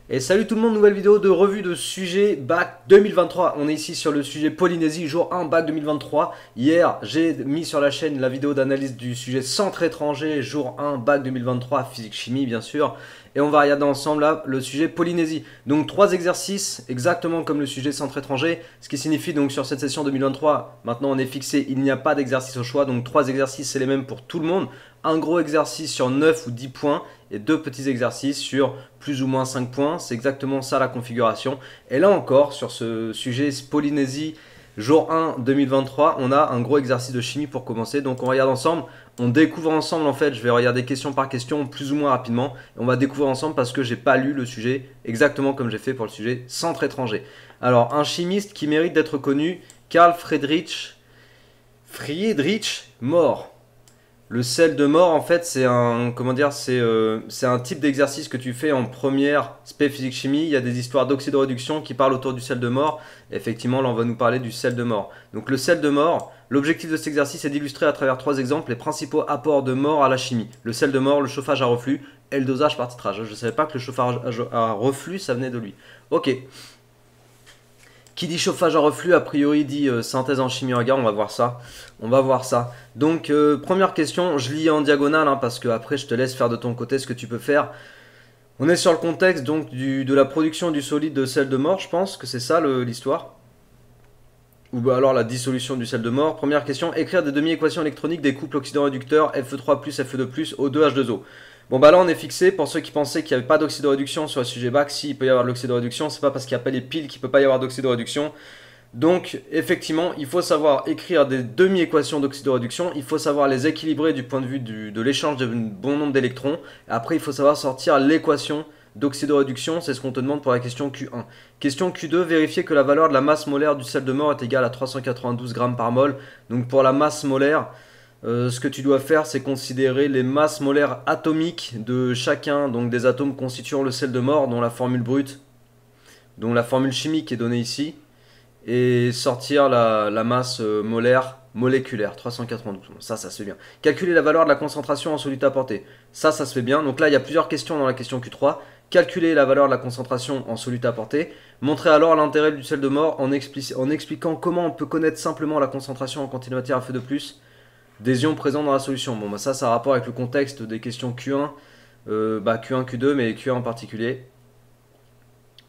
Et salut tout le monde, nouvelle vidéo de revue de sujet bac 2023. On est ici sur le sujet Polynésie, jour 1 bac 2023. Hier, j'ai mis sur la chaîne la vidéo d'analyse du sujet centre étranger, jour 1 bac 2023, physique-chimie bien sûr. Et on va regarder ensemble là le sujet Polynésie. Donc 3 exercices, exactement comme le sujet centre étranger. Ce qui signifie donc sur cette session 2023, maintenant on est fixé, il n'y a pas d'exercice au choix. Donc 3 exercices, c'est les mêmes pour tout le monde. Un gros exercice sur 9 ou 10 points et 2 petits exercices sur plus ou moins 5 points. C'est exactement ça la configuration. Et là encore, sur ce sujet Polynésie, jour 1 2023, on a un gros exercice de chimie pour commencer. Donc on regarde ensemble, on découvre ensemble en fait, je vais regarder question par question plus ou moins rapidement. Et on va découvrir ensemble parce que j'ai pas lu le sujet exactement comme j'ai fait pour le sujet centre étranger. Alors un chimiste qui mérite d'être connu, Carl Friedrich Mohr. Le sel de mort, en fait, c'est un, comment dire, c'est un type d'exercice que tu fais en première spé physique-chimie. Il y a des histoires d'oxydoréduction qui parlent autour du sel de mort. Effectivement, là, on va nous parler du sel de mort. Donc, le sel de mort, l'objectif de cet exercice est d'illustrer à travers 3 exemples les principaux apports de mort à la chimie. Le sel de mort, le chauffage à reflux et le dosage par titrage. Je ne savais pas que le chauffage à reflux, ça venait de lui. Ok. Qui dit chauffage à reflux, a priori dit synthèse en chimie orga, on va voir ça. On va voir ça. Donc, première question, je lis en diagonale, hein, parce que après je te laisse faire de ton côté ce que tu peux faire. On est sur le contexte donc de la production du solide de sel de mort, je pense que c'est ça l'histoire. Ou bah alors la dissolution du sel de mort. Première question, écrire des demi-équations électroniques des couples oxydant-réducteurs Fe3+, Fe2+, O2H2O. Bon bah là on est fixé, pour ceux qui pensaient qu'il n'y avait pas d'oxydoréduction sur le sujet bac, si il peut y avoir de l'oxydoréduction, c'est pas parce qu'il n'y a pas les piles qu'il peut pas y avoir d'oxydoréduction. Donc effectivement, il faut savoir écrire des demi-équations d'oxydoréduction, il faut savoir les équilibrer du point de vue de l'échange d'un bon nombre d'électrons. Après il faut savoir sortir l'équation d'oxydoréduction, c'est ce qu'on te demande pour la question Q1. Question Q2, vérifier que la valeur de la masse molaire du sel de mort est égale à 392 grammes par mol. Donc pour la masse molaire, ce que tu dois faire, c'est considérer les masses molaires atomiques de chacun, donc des atomes constituant le sel de mort, dont la formule brute, dont la formule chimique est donnée ici, et sortir la masse molaire moléculaire, 392. Ça se fait bien. Calculer la valeur de la concentration en soluté apporté. Ça se fait bien. Donc là, il y a plusieurs questions dans la question Q3. Calculer la valeur de la concentration en soluté apporté. Montrer alors l'intérêt du sel de mort en expliquant comment on peut connaître simplement la concentration en quantité de matière à feu de plus des ions présents dans la solution. Bon, bah ça a rapport avec le contexte des questions Q1, Q1, Q2, mais Q1 en particulier.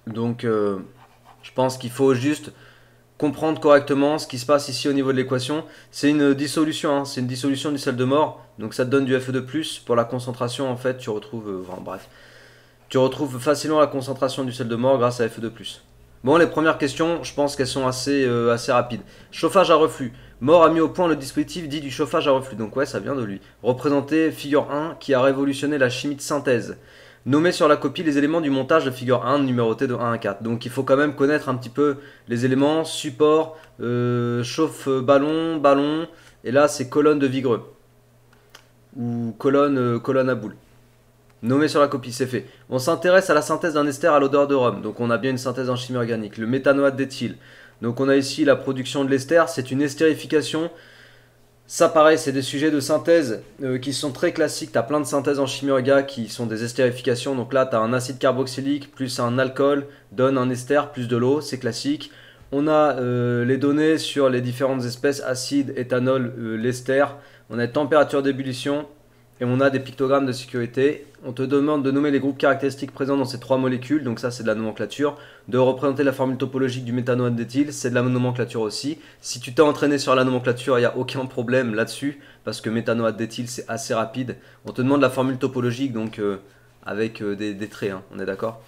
Donc, je pense qu'il faut juste comprendre correctement ce qui se passe ici au niveau de l'équation. C'est une dissolution, hein, c'est une dissolution du sel de mort, donc ça te donne du Fe2+. Pour la concentration, en fait, tu retrouves, bref, tu retrouves facilement la concentration du sel de mort grâce à Fe2+. Bon, les premières questions, je pense qu'elles sont assez rapides. Chauffage à reflux. Mohr a mis au point le dispositif dit du chauffage à reflux. Donc ouais, ça vient de lui. Représenté figure 1 qui a révolutionné la chimie de synthèse. Nommer sur la copie les éléments du montage de figure 1 numéroté de 1 à 4. Donc il faut quand même connaître un petit peu les éléments, support, chauffe-ballon, ballon, et là c'est colonne de Vigreux. Ou colonne à boule. Nommé sur la copie, c'est fait. On s'intéresse à la synthèse d'un ester à l'odeur de rhum. Donc on a bien une synthèse en chimie organique. Le méthanoate d'éthyle. Donc on a ici la production de l'ester. C'est une estérification. Ça pareil, c'est des sujets de synthèse qui sont très classiques. Tu as plein de synthèses en chimie organique qui sont des estérifications. Donc là, tu as un acide carboxylique plus un alcool donne un ester plus de l'eau. C'est classique. On a les données sur les différentes espèces, acide, éthanol, l'ester. On a température d'ébullition. Et on a des pictogrammes de sécurité. On te demande de nommer les groupes caractéristiques présents dans ces 3 molécules, donc ça c'est de la nomenclature. De représenter la formule topologique du méthanoate d'éthyle, c'est de la nomenclature aussi. Si tu t'es entraîné sur la nomenclature, il n'y a aucun problème là-dessus, parce que méthanoate d'éthyle c'est assez rapide. On te demande la formule topologique, donc avec des traits, hein, on est d'accord.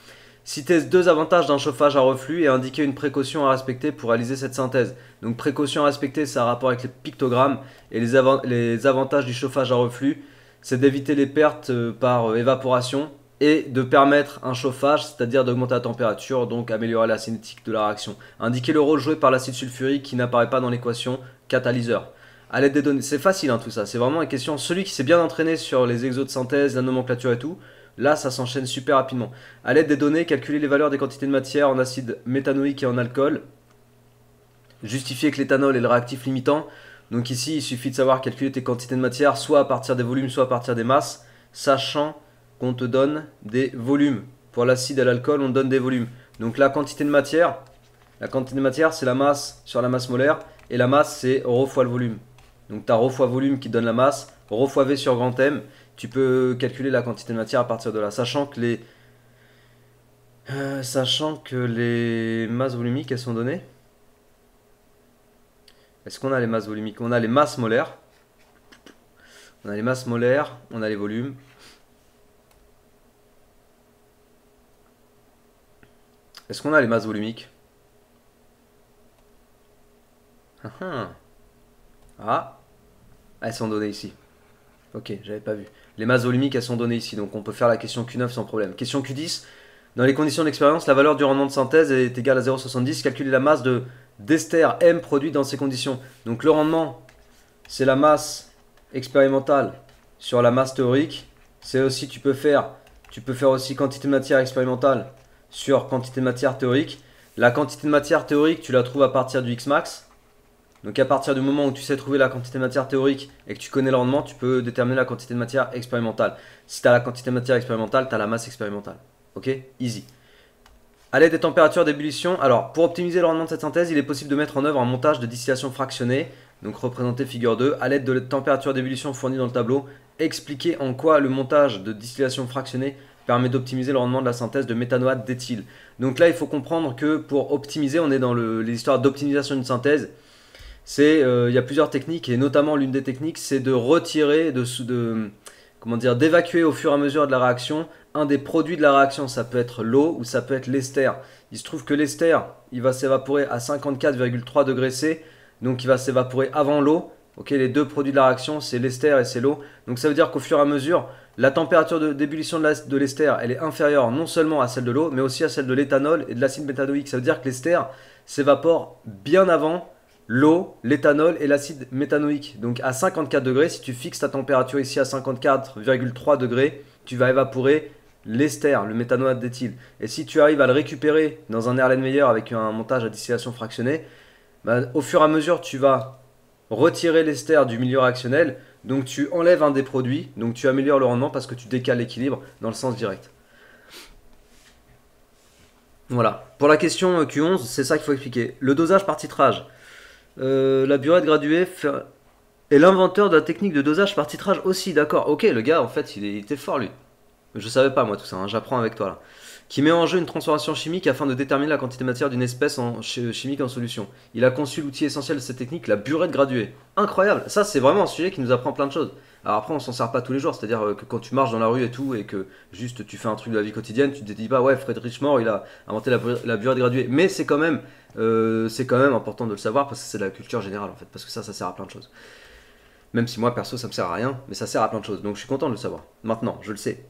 Citer 2 avantages d'un chauffage à reflux et indiquer une précaution à respecter pour réaliser cette synthèse. Donc précaution à respecter, ça a rapport avec les pictogrammes, et les avantages du chauffage à reflux, c'est d'éviter les pertes par évaporation et de permettre un chauffage, c'est-à-dire d'augmenter la température, donc améliorer la cinétique de la réaction. Indiquer le rôle joué par l'acide sulfurique qui n'apparaît pas dans l'équation catalyseur. À l'aide des données, c'est facile hein, tout ça, c'est vraiment une question. Celui qui s'est bien entraîné sur les exos de synthèse, la nomenclature et tout, là ça s'enchaîne super rapidement. À l'aide des données, calculer les valeurs des quantités de matière en acide méthanoïque et en alcool. Justifier que l'éthanol est le réactif limitant. Donc ici, il suffit de savoir calculer tes quantités de matière, soit à partir des volumes, soit à partir des masses, sachant qu'on te donne des volumes. Pour l'acide et l'alcool, on donne des volumes. Donc la quantité de matière, c'est la masse sur la masse molaire. Et la masse, c'est ρ fois le volume. Donc tu as ρ fois volume qui donne la masse, ρ fois V sur grand M. Tu peux calculer la quantité de matière à partir de là. Sachant que les masses volumiques, elles sont données. Est-ce qu'on a les masses volumiques? On a les masses molaires. On a les masses molaires, on a les volumes. Est-ce qu'on a les masses volumiques? Ah, elles sont données ici. Ok, j'avais pas vu. Les masses volumiques, elles sont données ici, donc on peut faire la question Q9 sans problème. Question Q10. Dans les conditions d'expérience, la valeur du rendement de synthèse est égale à 0,70. Calculez la masse d'ester M produite dans ces conditions. Donc le rendement, c'est la masse expérimentale sur la masse théorique. C'est aussi, tu peux faire aussi quantité de matière expérimentale sur quantité de matière théorique. La quantité de matière théorique, tu la trouves à partir du Xmax. Donc à partir du moment où tu sais trouver la quantité de matière théorique et que tu connais le rendement, tu peux déterminer la quantité de matière expérimentale. Si tu as la quantité de matière expérimentale, tu as la masse expérimentale. Ok? Easy. À l'aide des températures d'ébullition, alors pour optimiser le rendement de cette synthèse, il est possible de mettre en œuvre un montage de distillation fractionnée, donc représenté figure 2, à l'aide de la température d'ébullition fournie dans le tableau. Expliquer en quoi le montage de distillation fractionnée permet d'optimiser le rendement de la synthèse de méthanoate d'éthyle. Donc là, il faut comprendre que pour optimiser, on est dans les histoires d'optimisation d'une synthèse. Il y a plusieurs techniques, et notamment l'une des techniques, c'est de retirer, d'évacuer au fur et à mesure de la réaction un des produits de la réaction. Ça peut être l'eau ou ça peut être l'ester. Il se trouve que l'ester, il va s'évaporer à 54,3 degrés C, donc il va s'évaporer avant l'eau. Ok, les deux produits de la réaction, c'est l'ester et c'est l'eau. Donc ça veut dire qu'au fur et à mesure, la température d'ébullition de l'ester, elle est inférieure non seulement à celle de l'eau, mais aussi à celle de l'éthanol et de l'acide méthanoïque. Ça veut dire que l'ester s'évapore bien avant l'eau, l'éthanol et l'acide méthanoïque. Donc à 54 degrés, si tu fixes ta température ici à 54,3 degrés, tu vas évaporer l'ester, le méthanoate d'éthyle. Et si tu arrives à le récupérer dans un Erlenmeyer avec un montage à distillation fractionnée, au fur et à mesure, tu vas retirer l'ester du milieu réactionnel. Donc tu enlèves un des produits, donc tu améliores le rendement parce que tu décales l'équilibre dans le sens direct. Voilà. Pour la question Q11, c'est ça qu'il faut expliquer. Le dosage par titrage. La burette graduée est l'inventeur de la technique de dosage par titrage aussi, d'accord. Ok, le gars, en fait, il était fort, lui. Je savais pas, moi, tout ça, hein, j'apprends avec toi, là. Qui met en jeu une transformation chimique afin de déterminer la quantité de matière d'une espèce chimique en solution. Il a conçu l'outil essentiel de cette technique, la burette graduée. Incroyable, ça, c'est vraiment un sujet qui nous apprend plein de choses. Alors après, on s'en sert pas tous les jours, c'est-à-dire que quand tu marches dans la rue et tout, et que juste tu fais un truc de la vie quotidienne, tu te dis pas, ouais, Friedrich Moore, il a inventé la burette graduée. Mais c'est quand même important de le savoir parce que c'est de la culture générale en fait, parce que ça sert à plein de choses. Même si moi perso ça me sert à rien, mais ça sert à plein de choses, donc je suis content de le savoir. Maintenant, je le sais.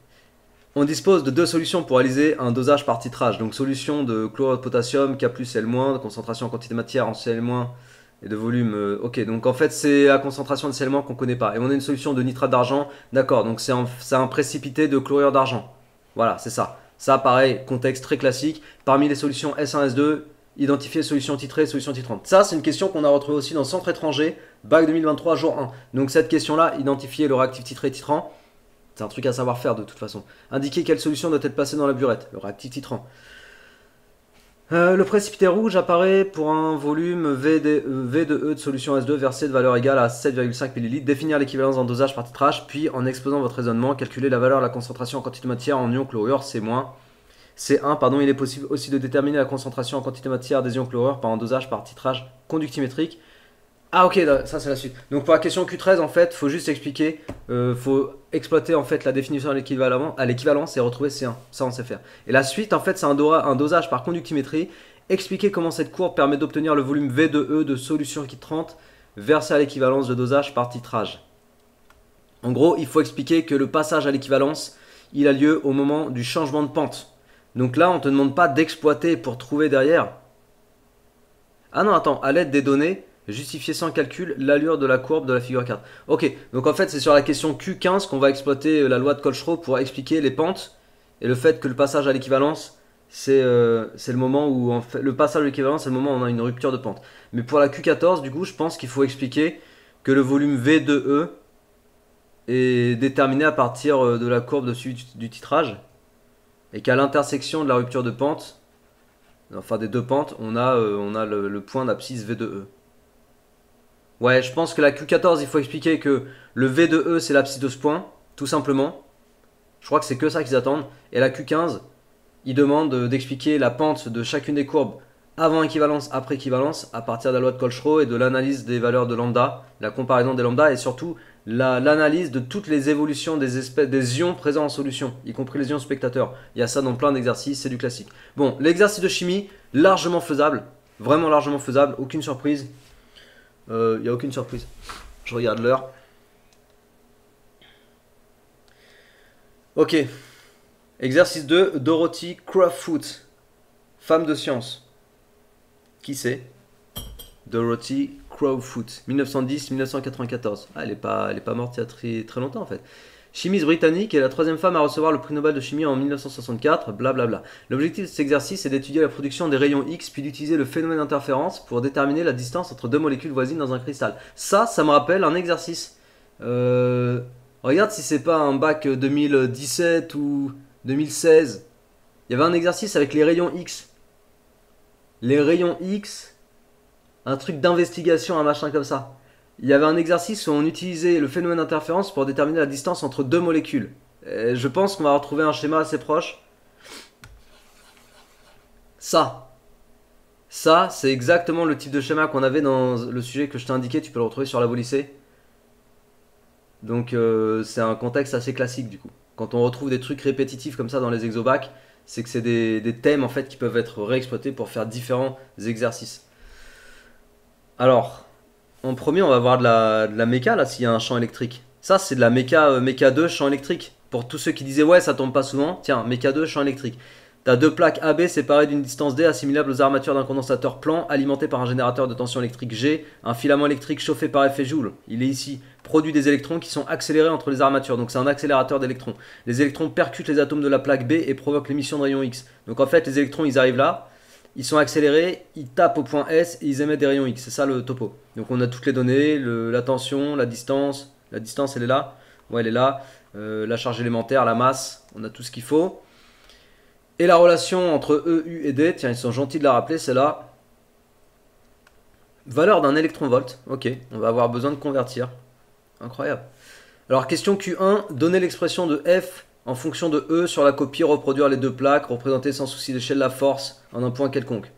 On dispose de deux solutions pour réaliser un dosage par titrage. Donc solution de chlorure de potassium, K+, L-, de concentration en quantité de matière en Cl- et de volume. Ok, donc en fait c'est la concentration de Cl- qu'on connaît pas. Et on a une solution de nitrate d'argent, d'accord, donc c'est un précipité de chlorure d'argent. Voilà, c'est ça. Ça pareil, contexte très classique. Parmi les solutions S1, S2, identifier solution titrée, solution titrante. Ça, c'est une question qu'on a retrouvée aussi dans Centre étranger, bac 2023, jour 1. Donc cette question-là, identifier le réactif titré titrant, c'est un truc à savoir faire de toute façon. Indiquer quelle solution doit être placée dans la burette, le réactif titrant. Le précipité rouge apparaît pour un volume V de E de solution S2 versé de valeur égale à 7,5 ml. Définir l'équivalence en dosage par titrage, puis en exposant votre raisonnement, calculer la valeur de la concentration en quantité de matière en ion chlorure, C1, il est possible aussi de déterminer la concentration en quantité de matière des ions chlorure par un dosage par titrage conductimétrique. Ah ok, ça c'est la suite. Donc pour la question Q13, en fait, faut juste expliquer, faut exploiter en fait la définition à l'équivalence et retrouver C1. Ça on sait faire. Et la suite, en fait, c'est un dosage par conductimétrie. Expliquer comment cette courbe permet d'obtenir le volume V de E de solution titrante versé à l'équivalence de dosage par titrage. En gros, il faut expliquer que le passage à l'équivalence, il a lieu au moment du changement de pente. Donc là, on ne te demande pas d'exploiter pour trouver derrière. Ah non, attends, à l'aide des données, justifier sans calcul l'allure de la courbe de la figure 4. Ok, donc en fait, c'est sur la question Q15 qu'on va exploiter la loi de Kolchrau pour expliquer les pentes et le fait que le passage à l'équivalence, c'est le moment où en fait, le passage à l'équivalence, c'est le moment où on a une rupture de pente. Mais pour la Q14, du coup, je pense qu'il faut expliquer que le volume V de E est déterminé à partir de la courbe du titrage. et qu'à l'intersection de la rupture de pente, enfin des deux pentes, on a le point d'abscisse V de E. Ouais, je pense que la Q14, il faut expliquer que le V de E, c'est l'abscisse de ce point, tout simplement. Je crois que c'est que ça qu'ils attendent. Et la Q15, ils demandent d'expliquer la pente de chacune des courbes avant équivalence, après équivalence, à partir de la loi de Kolchrot et de l'analyse des valeurs de lambda, la comparaison des lambda et surtout l'analyse de toutes les évolutions des ions présents en solution, y compris les ions spectateurs. Il y a ça dans plein d'exercices, c'est du classique. Bon, l'exercice de chimie, largement faisable, vraiment largement faisable, aucune surprise. Il n'y a aucune surprise. Je regarde l'heure. Ok. Exercice 2, Dorothy Crowfoot, femme de science. Qui c'est? Dorothy Crowfoot, 1910-1994. Ah, elle est pas morte il y a très, très longtemps en fait. Chimiste britannique et la troisième femme à recevoir le prix Nobel de chimie en 1964, blablabla. L'objectif de cet exercice est d'étudier la production des rayons X puis d'utiliser le phénomène d'interférence pour déterminer la distance entre deux molécules voisines dans un cristal. Ça me rappelle un exercice. Regarde si c'est pas un bac 2017 ou 2016. Il y avait un exercice avec les rayons X. Les rayons X, un truc d'investigation, un machin comme ça. Il y avait un exercice où on utilisait le phénomène d'interférence pour déterminer la distance entre deux molécules. Et je pense qu'on va retrouver un schéma assez proche. Ça, c'est exactement le type de schéma qu'on avait dans le sujet que je t'ai indiqué. Tu peux le retrouver sur la voie lycée. Donc c'est un contexte assez classique du coup. Quand on retrouve des trucs répétitifs comme ça dans les exobacs, c'est que c'est des thèmes en fait qui peuvent être réexploités pour faire différents exercices. Alors, en premier, on va voir de la méca, là, s'il y a un champ électrique. Ça, c'est de la méca 2, champ électrique. Pour tous ceux qui disaient, ouais, ça tombe pas souvent, tiens, méca 2, champ électrique. T'as deux plaques AB séparées d'une distance D assimilable aux armatures d'un condensateur plan alimenté par un générateur de tension électrique G. Un filament électrique chauffé par effet Joule, il est ici, produit des électrons qui sont accélérés entre les armatures. Donc c'est un accélérateur d'électrons. Les électrons percutent les atomes de la plaque B et provoquent l'émission de rayons X. Donc en fait, les électrons, ils arrivent là. Ils sont accélérés, ils tapent au point S et ils émettent des rayons X. C'est ça le topo. Donc on a toutes les données, la tension, la distance. La distance, elle est là. Ouais, elle est là. La charge élémentaire, la masse. On a tout ce qu'il faut. Et la relation entre E, U et D, tiens, ils sont gentils de la rappeler, c'est là. Valeur d'un électron-volt. Ok, on va avoir besoin de convertir. Incroyable. Alors, question Q1. Donner l'expression de F en fonction de E sur la copie, reproduire les deux plaques, représenter sans souci d'échelle la force en un point quelconque.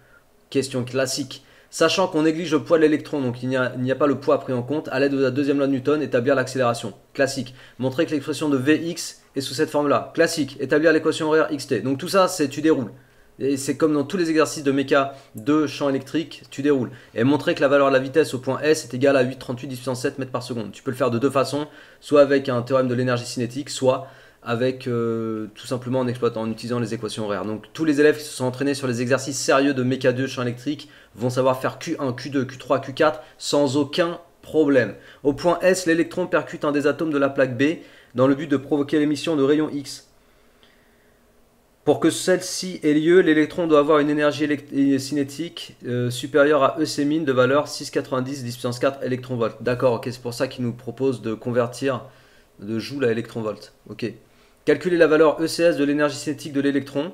Question classique. Sachant qu'on néglige le poids de l'électron, donc il n'y a pas le poids pris en compte, à l'aide de la deuxième loi de Newton, établir l'accélération. Classique. Montrer que l'expression de Vx est sous cette forme-là. Classique. Établir l'équation horaire xt. Donc tout ça, c'est tu déroules. Et c'est comme dans tous les exercices de méca de champ électrique, tu déroules. Et montrer que la valeur de la vitesse au point S est égale à 8,38 10 puissance 7 mètres par seconde. Tu peux le faire de deux façons, soit avec un théorème de l'énergie cinétique, soit avec tout simplement en utilisant les équations horaires. Donc tous les élèves qui se sont entraînés sur les exercices sérieux de méca 2 champ électrique vont savoir faire Q1, Q2, Q3, Q4 sans aucun problème. Au point S, l'électron percute un des atomes de la plaque B dans le but de provoquer l'émission de rayons X. Pour que celle-ci ait lieu, l'électron doit avoir une énergie cinétique supérieure à EC min de valeur 6,90 10 puissance 4 électronvolts. D'accord, ok, c'est pour ça qu'il nous propose de convertir de joule à électronvolt. Ok. Calculer la valeur ECS de l'énergie cinétique de l'électron.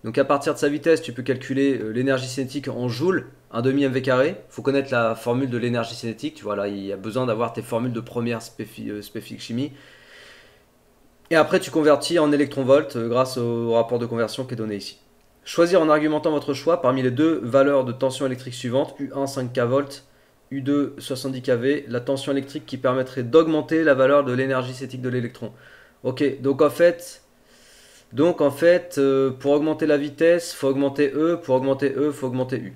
Donc à partir de sa vitesse, tu peux calculer l'énergie cinétique en joules, 1,5 mv carré. Il faut connaître la formule de l'énergie cinétique. Tu vois là, il y a besoin d'avoir tes formules de première spécifique chimie. Et après, tu convertis en électronvolts grâce au rapport de conversion qui est donné ici. Choisir en argumentant votre choix parmi les deux valeurs de tension électrique suivantes, U1 5 kV, U2 70 kV, la tension électrique qui permettrait d'augmenter la valeur de l'énergie cinétique de l'électron. Ok, donc en fait, pour augmenter la vitesse, il faut augmenter E, pour augmenter E, il faut augmenter U.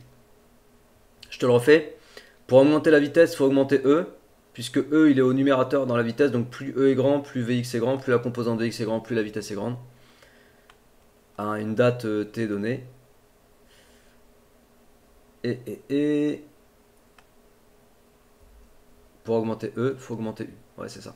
Je te le refais. Pour augmenter la vitesse, il faut augmenter E, puisque E il est au numérateur dans la vitesse, donc plus E est grand, plus Vx est grand, plus la composante Vx est grande, plus la vitesse est grande. À une date T donnée. Et pour augmenter E, il faut augmenter U. Ouais, c'est ça.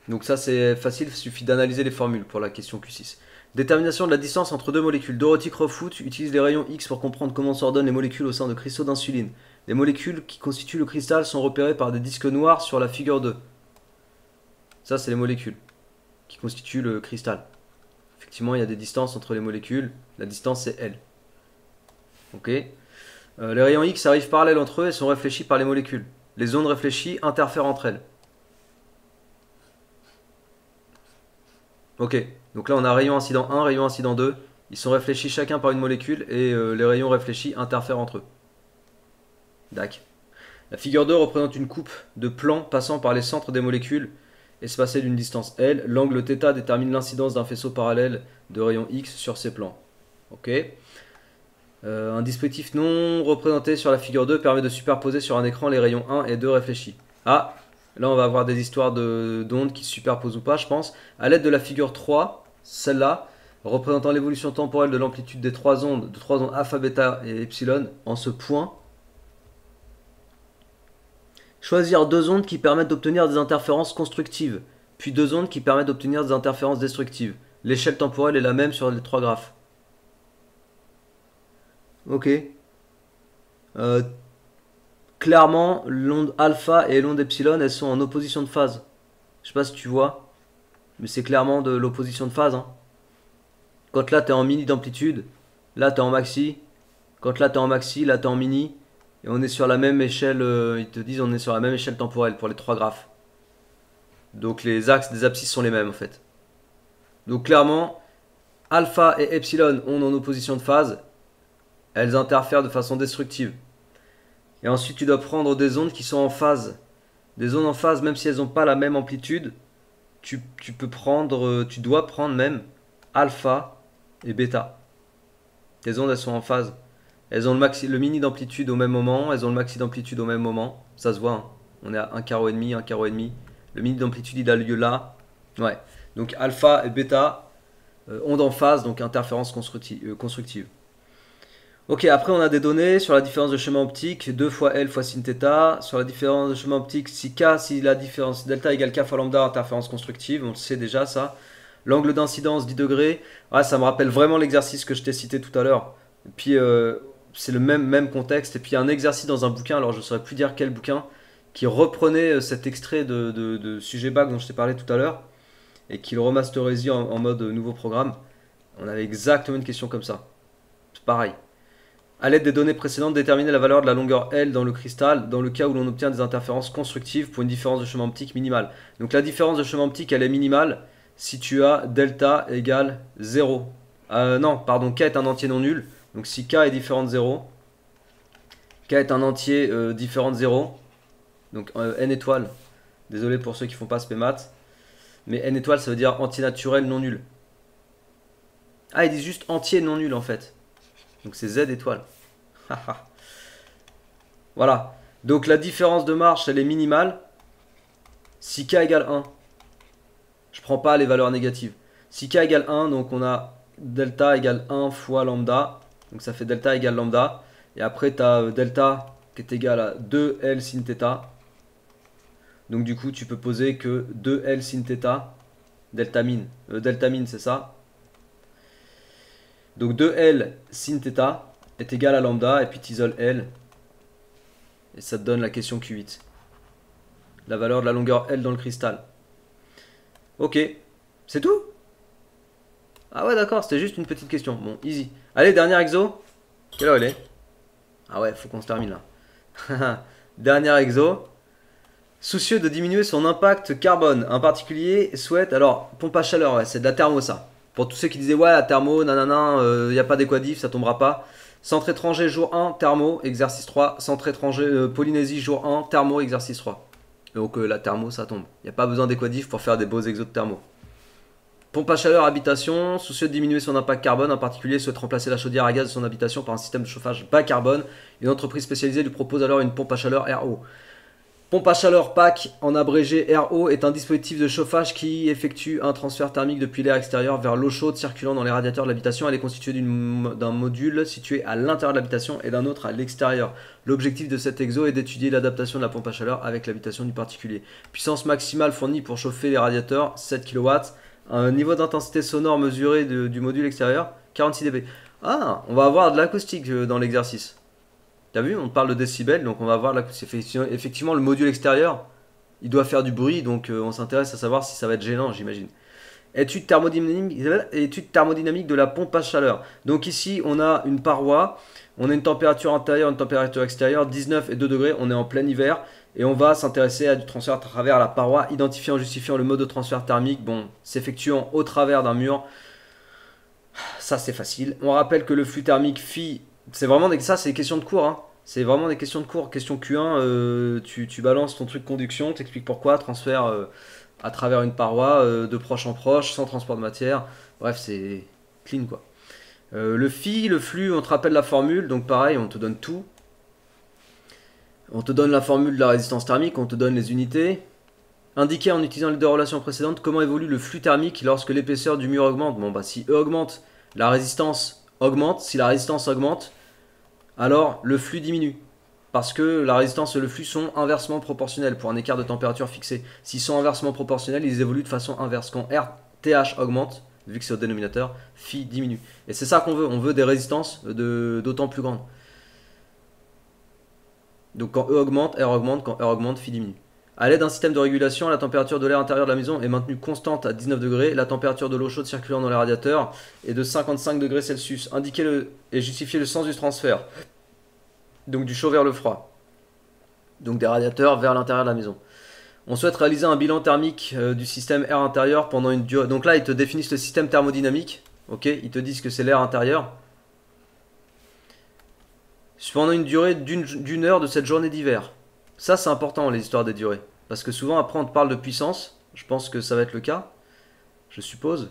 Donc ça c'est facile, il suffit d'analyser les formules pour la question Q6. Détermination de la distance entre deux molécules. Dorothy Crowfoot utilise les rayons X pour comprendre comment s'ordonnent les molécules au sein de cristaux d'insuline. Les molécules qui constituent le cristal sont repérées par des disques noirs sur la figure 2. Ça c'est les molécules qui constituent le cristal. Effectivement, il y a des distances entre les molécules. La distance, c'est L. Ok. Les rayons X arrivent parallèles entre eux et sont réfléchis par les molécules. Les ondes réfléchies interfèrent entre elles. Ok. Donc là, on a rayon incident 1, rayon incident 2. Ils sont réfléchis chacun par une molécule et les rayons réfléchis interfèrent entre eux. Dac. La figure 2 représente une coupe de plan passant par les centres des molécules espacées d'une distance L. L'angle θ détermine l'incidence d'un faisceau parallèle de rayons X sur ces plans. Ok. Un dispositif non représenté sur la figure 2 permet de superposer sur un écran les rayons 1 et 2 réfléchis. Ah, là on va avoir des histoires d'ondes qui se superposent ou pas, je pense. À l'aide de la figure 3, celle-là, représentant l'évolution temporelle de l'amplitude des trois ondes alpha, bêta et epsilon, en ce point, choisir deux ondes qui permettent d'obtenir des interférences constructives, puis deux ondes qui permettent d'obtenir des interférences destructives. L'échelle temporelle est la même sur les trois graphes. Ok. Clairement, l'onde alpha et l'onde epsilon, elles sont en opposition de phase. Je sais pas si tu vois, mais c'est clairement de l'opposition de phase. Hein. Quand là, tu es en mini d'amplitude, là, tu es en maxi. Quand là, tu es en maxi, là, tu es en mini. Et on est sur la même échelle, ils te disent on est sur la même échelle temporelle pour les trois graphes. Donc les axes des abscisses sont les mêmes en fait. Donc clairement, alpha et epsilon ont en opposition de phase. Elles interfèrent de façon destructive. Et ensuite, tu dois prendre des ondes qui sont en phase. Des ondes en phase, même si elles n'ont pas la même amplitude, tu dois prendre même alpha et bêta. Les ondes, elles sont en phase. Elles ont le mini d'amplitude au même moment, elles ont le maxi d'amplitude au même moment. Ça se voit, hein. On est à 1 carreau et demi, 1 carreau et demi. Le mini d'amplitude, il a lieu là. Ouais. Donc alpha et bêta, ondes en phase, donc interférence constructive. Ok, après on a des données sur la différence de chemin optique, 2 fois L fois sin θ. Sur la différence de chemin optique, si K, si la différence delta égale K fois lambda, interférence constructive, on le sait déjà ça. L'angle d'incidence 10 degrés, ouais, ça me rappelle vraiment l'exercice que je t'ai cité tout à l'heure. Et puis c'est le même contexte. Et puis il y a un exercice dans un bouquin, alors je ne saurais plus dire quel bouquin, qui reprenait cet extrait de sujet bac dont je t'ai parlé tout à l'heure, et qui le remasterisait en mode nouveau programme. On avait exactement une question comme ça. C'est pareil. À l'aide des données précédentes, déterminer la valeur de la longueur L dans le cristal, dans le cas où l'on obtient des interférences constructives pour une différence de chemin optique minimale. Donc la différence de chemin optique, elle est minimale si tu as delta égale 0. Non, pardon, K est un entier non nul. Donc si K est différent de 0, K est un entier différent de 0, donc N étoile, désolé pour ceux qui font pas spé maths, mais N étoile ça veut dire entier naturel non nul. Ah, ils disent juste entier non nul en fait. Donc c'est Z étoile. Voilà. Donc la différence de marche, elle est minimale si K égale 1. Je prends pas les valeurs négatives. Si K égale 1, donc on a delta égale 1 fois lambda. Donc ça fait delta égale lambda. Et après, tu as delta qui est égal à 2L sin θ. Donc du coup, tu peux poser que 2L sin θ, delta min, c'est ça. Donc 2L sin θ est égal à lambda, et puis tu isoles L. Et ça te donne la question Q8. La valeur de la longueur L dans le cristal. Ok, c'est tout? Ah ouais, d'accord, c'était juste une petite question. Bon, easy. Allez, dernier exo. Quelle heure il est? Ah ouais, faut qu'on se termine là. Dernier exo. Soucieux de diminuer son impact carbone, un particulier souhaite... Alors, pompe à chaleur, ouais, c'est de la thermo ça. Pour tous ceux qui disaient, ouais, la thermo, nanana, y a pas d'équadif, ça tombera pas. Centre étranger, jour 1, thermo, exercice 3. Centre étranger, Polynésie, jour 1, thermo, exercice 3. Donc la thermo, ça tombe. Il n'y a pas besoin d'équadif pour faire des beaux exos de thermo. Pompe à chaleur, habitation. Soucieux de diminuer son impact carbone, en particulier souhaite remplacer la chaudière à gaz de son habitation par un système de chauffage bas carbone. Une entreprise spécialisée lui propose alors une pompe à chaleur RO. Pompe à chaleur PAC, en abrégé RO, est un dispositif de chauffage qui effectue un transfert thermique depuis l'air extérieur vers l'eau chaude circulant dans les radiateurs de l'habitation. Elle est constituée d'un module situé à l'intérieur de l'habitation et d'un autre à l'extérieur. L'objectif de cet exo est d'étudier l'adaptation de la pompe à chaleur avec l'habitation du particulier. Puissance maximale fournie pour chauffer les radiateurs, 7 kW. Un niveau d'intensité sonore mesuré du module extérieur, 46 dB. Ah, on va avoir de l'acoustique dans l'exercice. T'as vu, on parle de décibels, donc on va voir l'acoustique. Effectivement, le module extérieur, il doit faire du bruit, donc on s'intéresse à savoir si ça va être gênant, j'imagine. étude thermodynamique de la pompe à chaleur. Donc ici, on a une paroi, on a une température intérieure, une température extérieure, 19 et 2 degrés, on est en plein hiver, et on va s'intéresser à du transfert à travers la paroi, identifiant, justifiant le mode de transfert thermique, bon, s'effectuant au travers d'un mur. Ça, c'est facile. On rappelle que le flux thermique phi, c'est vraiment ça, c'est des questions de cours, hein. C'est vraiment des questions de cours. Question Q1, tu balances ton truc conduction, t'expliques pourquoi, transfert à travers une paroi, de proche en proche, sans transport de matière. Bref, c'est clean quoi. Le phi, le flux, on te rappelle la formule, donc pareil, on te donne tout. On te donne la formule de la résistance thermique, on te donne les unités. Indiquer en utilisant les deux relations précédentes comment évolue le flux thermique lorsque l'épaisseur du mur augmente. Bon, bah si E augmente, la résistance augmente. Si la résistance augmente, alors le flux diminue. Parce que la résistance et le flux sont inversement proportionnels pour un écart de température fixé. S'ils sont inversement proportionnels, ils évoluent de façon inverse. Quand RTH augmente, vu que c'est au dénominateur, phi diminue. Et c'est ça qu'on veut. On veut des résistances d'autant plus grandes. Donc quand E augmente, R augmente. Quand R augmente, phi diminue. A l'aide d'un système de régulation, la température de l'air intérieur de la maison est maintenue constante à 19 degrés. La température de l'eau chaude circulant dans les radiateurs est de 55 degrés Celsius. Indiquez et justifiez le sens du transfert. Donc du chaud vers le froid. Donc des radiateurs vers l'intérieur de la maison. On souhaite réaliser un bilan thermique du système air intérieur pendant une durée. Donc là, ils te définissent le système thermodynamique. Ok, ils te disent que c'est l'air intérieur. Pendant une durée d'une heure de cette journée d'hiver. Ça, c'est important, les histoires des durées. Parce que souvent, après, on te parle de puissance. Je pense que ça va être le cas. Je suppose.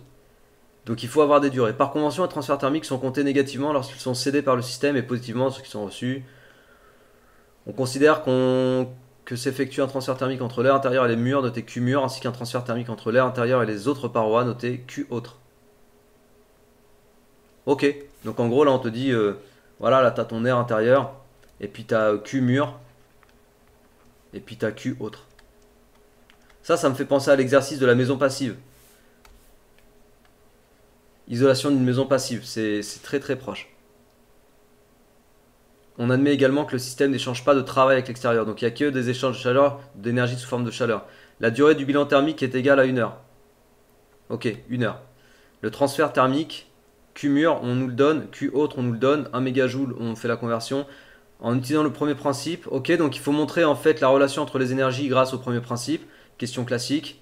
Donc, il faut avoir des durées. Par convention, les transferts thermiques sont comptés négativement lorsqu'ils sont cédés par le système et positivement lorsqu'ils sont reçus. On considère que s'effectue un transfert thermique entre l'air intérieur et les murs, noté Q mur, ainsi qu'un transfert thermique entre l'air intérieur et les autres parois, noté Q autre. Ok. Donc, en gros, là, on te dit, voilà, là, tu as ton air intérieur. Et puis, tu as Q mur. Et puis t'as Q autre. Ça me fait penser à l'exercice de la maison passive. Isolation d'une maison passive, c'est très très proche. On admet également que le système n'échange pas de travail avec l'extérieur, donc il n'y a que des échanges de chaleur, d'énergie sous forme de chaleur. La durée du bilan thermique est égale à 1 heure. Ok, 1 heure. Le transfert thermique, Q mur, on nous le donne, Q autre, on nous le donne, 1 mégajoule, on fait la conversion. En utilisant le premier principe, ok, donc il faut montrer en fait la relation entre les énergies grâce au premier principe, question classique.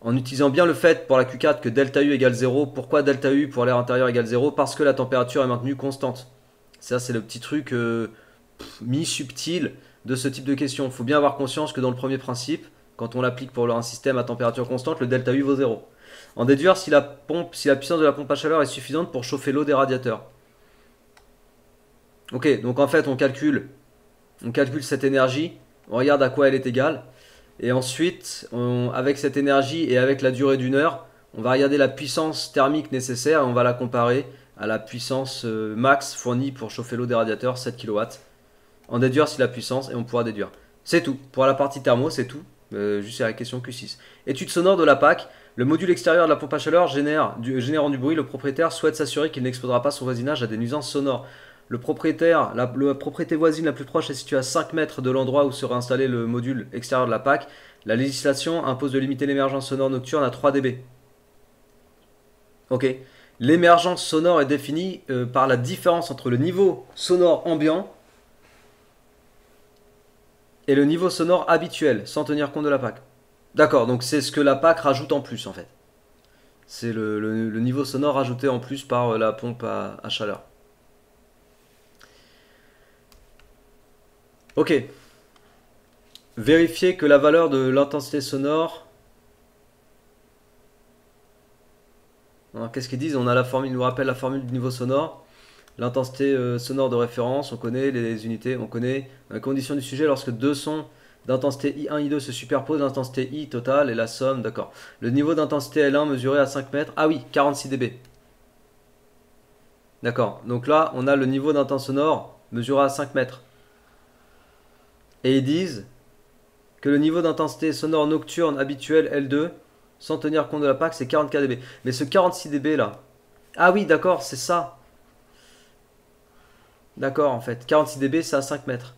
En utilisant bien le fait pour la Q4 que delta U égale 0, pourquoi delta U pour l'air intérieur égale 0? Parce que la température est maintenue constante. Ça, c'est le petit truc mi-subtil de ce type de question. Il faut bien avoir conscience que dans le premier principe, quand on l'applique pour un système à température constante, le delta U vaut 0. En déduire si la puissance de la pompe à chaleur est suffisante pour chauffer l'eau des radiateurs. Ok, donc en fait on calcule cette énergie, on regarde à quoi elle est égale, et ensuite avec cette énergie et avec la durée d'une heure, on va regarder la puissance thermique nécessaire et on va la comparer à la puissance max fournie pour chauffer l'eau des radiateurs, 7 kW. En déduire si la puissance et on pourra déduire. C'est tout, pour la partie thermo c'est tout, juste à la question Q6. Étude sonore de la PAC. Le module extérieur de la pompe à chaleur générant du bruit, le propriétaire souhaite s'assurer qu'il n'exposera pas son voisinage à des nuisances sonores. La propriété voisine la plus proche est située à 5 mètres de l'endroit où sera installé le module extérieur de la PAC. La législation impose de limiter l'émergence sonore nocturne à 3 dB. Ok. L'émergence sonore est définie par la différence entre le niveau sonore ambiant et le niveau sonore habituel, sans tenir compte de la PAC. D'accord, donc c'est ce que la PAC rajoute en plus en fait. C'est le niveau sonore rajouté en plus par la pompe à chaleur. Ok. Vérifier que la valeur de l'intensité sonore... Qu'est-ce qu'ils disent? On a la formule, nous rappelle la formule du niveau sonore. L'intensité sonore de référence, on connaît les unités, on connaît la condition du sujet lorsque deux sons d'intensité I1, I2 se superposent, l'intensité I totale et la somme, d'accord. Le niveau d'intensité L1 mesuré à 5 mètres, ah oui, 46 dB. D'accord, donc là on a le niveau d'intensité sonore mesuré à 5 mètres. Et ils disent que le niveau d'intensité sonore nocturne habituel L2, sans tenir compte de la PAC, c'est 44 dB. Mais ce 46 dB là, ah oui d'accord, c'est ça. D'accord en fait, 46 dB c'est à 5 mètres.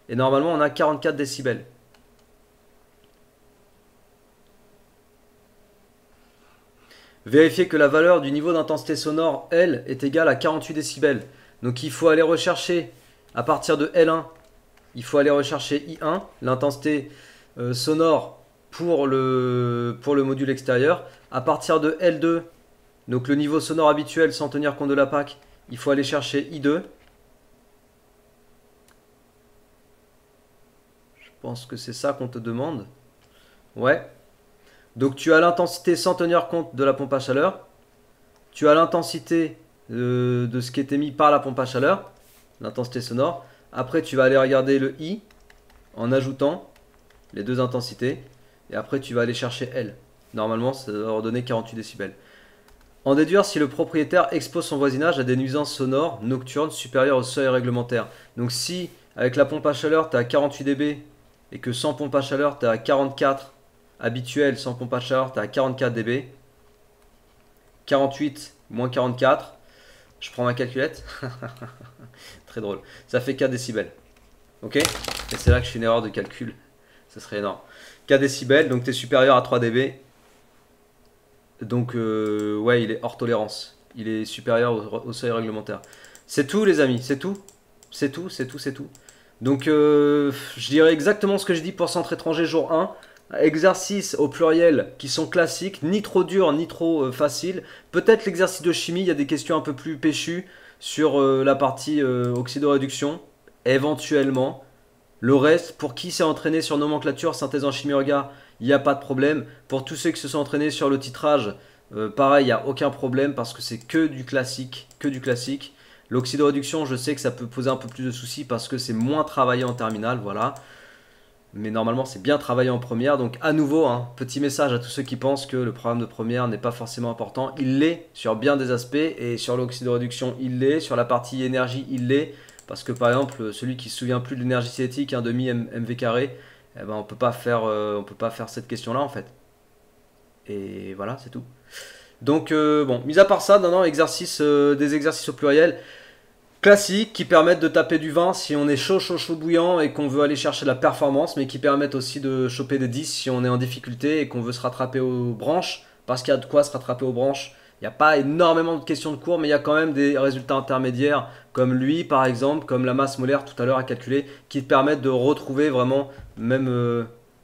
Et normalement on a 44 décibels. Vérifiez que la valeur du niveau d'intensité sonore L est égale à 48 décibels. Donc il faut aller rechercher à partir de L1, il faut aller rechercher I1, l'intensité sonore pour le module extérieur. À partir de L2, donc le niveau sonore habituel sans tenir compte de la PAC, il faut aller chercher I2. Je pense que c'est ça qu'on te demande. Ouais. Donc tu as l'intensité sans tenir compte de la pompe à chaleur. Tu as l'intensité de ce qui était mis par la pompe à chaleur, l'intensité sonore. Après tu vas aller regarder le I en ajoutant les deux intensités. Et après tu vas aller chercher L. Normalement ça doit redonner 48 décibels. En déduire si le propriétaire expose son voisinage à des nuisances sonores nocturnes supérieures au seuil réglementaire. Donc si avec la pompe à chaleur tu es à 48 dB et que sans pompe à chaleur tu es à 44 habituel, sans pompe à chaleur tu es à 44 dB. 48 moins 44, je prends ma calculette. Très drôle. Ça fait 4 décibels. Ok. Et c'est là que je fais une erreur de calcul. Ça serait énorme. 4 décibels, donc tu es supérieur à 3 dB. Donc ouais, il est hors tolérance. Il est supérieur au seuil réglementaire. C'est tout les amis, c'est tout. C'est tout, c'est tout, c'est tout. Donc je dirais exactement ce que je dis pour centre étranger jour 1. Exercices au pluriel qui sont classiques, ni trop durs ni trop faciles. Peut-être l'exercice de chimie, il y a des questions un peu plus péchues sur la partie oxydoréduction, éventuellement. Le reste, pour qui s'est entraîné sur nomenclature, synthèse en chimie regard, il n'y a pas de problème. Pour tous ceux qui se sont entraînés sur le titrage, pareil, il n'y a aucun problème parce que c'est que du classique, que du classique. L'oxydoréduction, je sais que ça peut poser un peu plus de soucis parce que c'est moins travaillé en terminale, voilà. Mais normalement, c'est bien travaillé en première. Donc, à nouveau, hein, petit message à tous ceux qui pensent que le programme de première n'est pas forcément important. Il l'est sur bien des aspects. Et sur l'oxydoréduction, il l'est. Sur la partie énergie, il l'est. Parce que, par exemple, celui qui ne se souvient plus de l'énergie cinétique, 1,5 MV carré, eh ben, on peut pas faire cette question-là, en fait. Et voilà, c'est tout. Donc, bon, mis à part ça, non, des exercices au pluriel classiques qui permettent de taper du 20 si on est chaud bouillant et qu'on veut aller chercher la performance, mais qui permettent aussi de choper des 10 si on est en difficulté et qu'on veut se rattraper aux branches, parce qu'il y a de quoi se rattraper aux branches. Il n'y a pas énormément de questions de cours, mais il y a quand même des résultats intermédiaires, comme lui par exemple, comme la masse molaire tout à l'heure à calculer, qui te permettent de retrouver vraiment, même,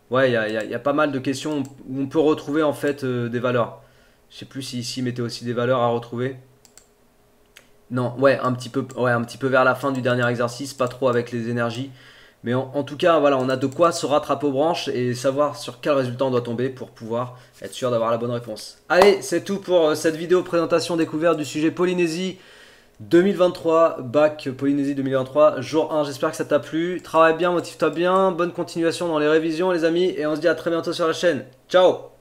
ouais, il y a pas mal de questions où on peut retrouver en fait des valeurs. Je sais plus si ici il mettait aussi des valeurs à retrouver. Non, ouais, un petit peu vers la fin du dernier exercice, pas trop avec les énergies. Mais en tout cas, voilà, on a de quoi se rattraper aux branches et savoir sur quel résultat on doit tomber pour pouvoir être sûr d'avoir la bonne réponse. Allez, c'est tout pour cette vidéo présentation découverte du sujet Polynésie 2023, bac Polynésie 2023, jour 1. J'espère que ça t'a plu. Travaille bien, motive-toi bien, bonne continuation dans les révisions les amis et on se dit à très bientôt sur la chaîne. Ciao!